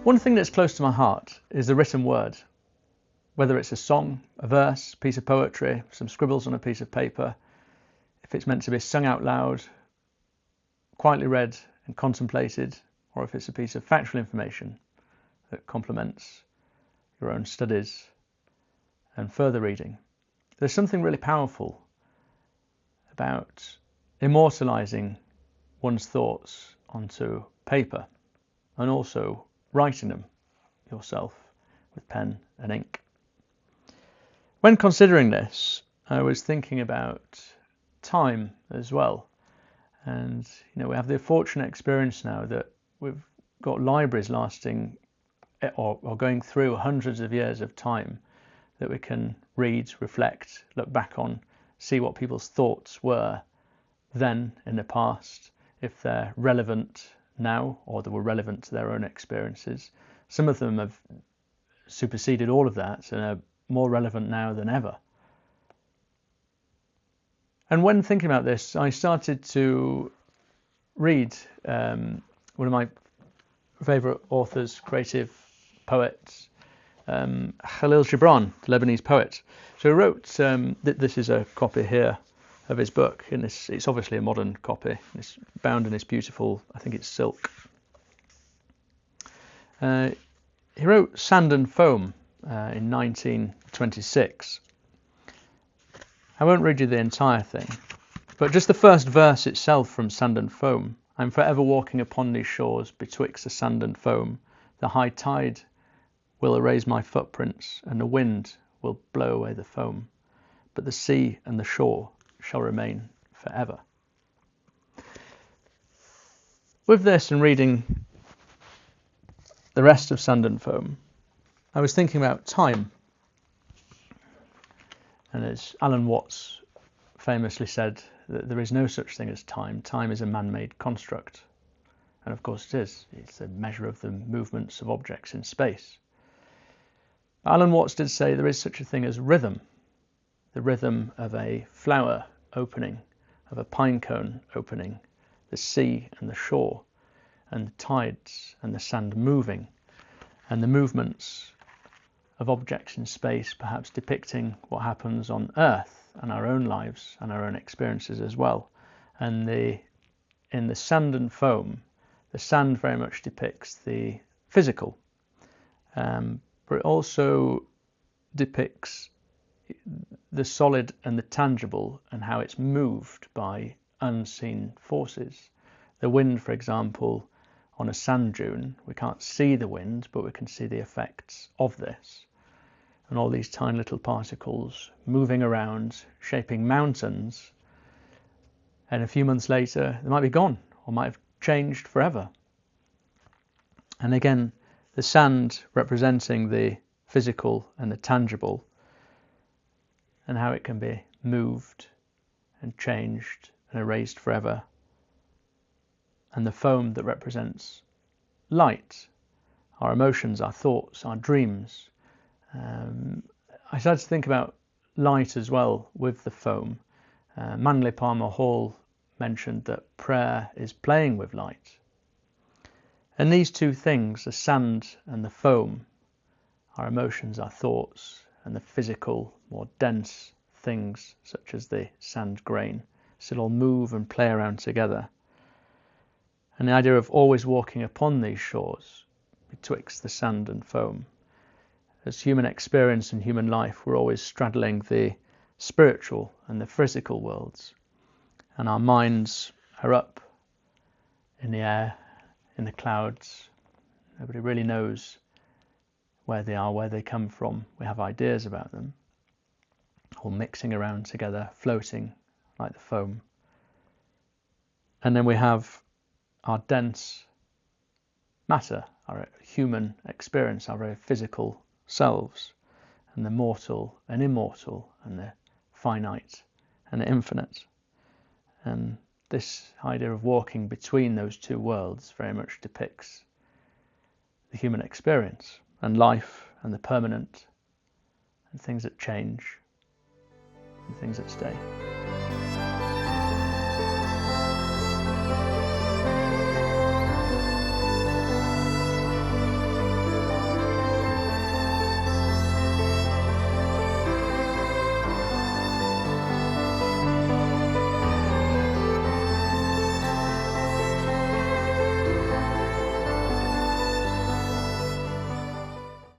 One thing that's close to my heart is the written word, whether it's a song, a verse, a piece of poetry, some scribbles on a piece of paper, if it's meant to be sung out loud, quietly read and contemplated, or if it's a piece of factual information that complements your own studies and further reading. There's something really powerful about immortalizing one's thoughts onto paper and also writing them yourself with pen and ink. When considering this, I was thinking about time as well. And we have the fortunate experience now that we've got libraries lasting or going through hundreds of years of time that we can read, reflect, look back on, see what people's thoughts were then in the past, if they're relevant now or they were relevant to their own experiences. Some of them have superseded all of that and are more relevant now than ever. And when thinking about this, I started to read one of my favourite authors, creative poets, Khalil Gibran, the Lebanese poet. So he wrote, this is a copy here of his book. It's obviously a modern copy. It's bound in this beautiful, I think it's silk. He wrote Sand and Foam in 1926. I won't read you the entire thing, but just the first verse itself from Sand and Foam. I'm forever walking upon these shores betwixt the sand and foam. The high tide will erase my footprints, and the wind will blow away the foam. But the sea and the shore shall remain forever. With this and reading the rest of Sand and Foam, I was thinking about time. And as Alan Watts famously said, that there is no such thing as time. Time is a man-made construct. And of course it is. It's a measure of the movements of objects in space. Alan Watts did say there is such a thing as rhythm. The rhythm of a flower opening, of a pine cone opening, the sea and the shore, and the tides and the sand moving, and the movements of objects in space, perhaps depicting what happens on Earth and our own lives and our own experiences as well. And in the Sand and Foam, the sand very much depicts the physical, but it also depicts the solid and the tangible and how it's moved by unseen forces. The wind, for example, on a sand dune, we can't see the wind, but we can see the effects of this. And all these tiny little particles moving around, shaping mountains, and a few months later they might be gone or might have changed forever. And again, the sand representing the physical and the tangible, and how it can be moved and changed and erased forever. And the foam that represents light, our emotions, our thoughts, our dreams. I started to think about light as well with the foam. Manly Palmer Hall mentioned that prayer is playing with light. And these two things, the sand and the foam, our emotions, our thoughts, and the physical, more dense things such as the sand grain, still all move and play around together. And the idea of always walking upon these shores betwixt the sand and foam. As human experience and human life, we're always straddling the spiritual and the physical worlds. And our minds are up in the air, in the clouds. Nobody really knows where they are, where they come from. We have ideas about them, all mixing around together, floating like the foam. And then we have our dense matter, our human experience, our very physical selves, and the mortal and immortal, and the finite and the infinite. And this idea of walking between those two worlds very much depicts the human experience and life and the permanent and things that change and things that stay.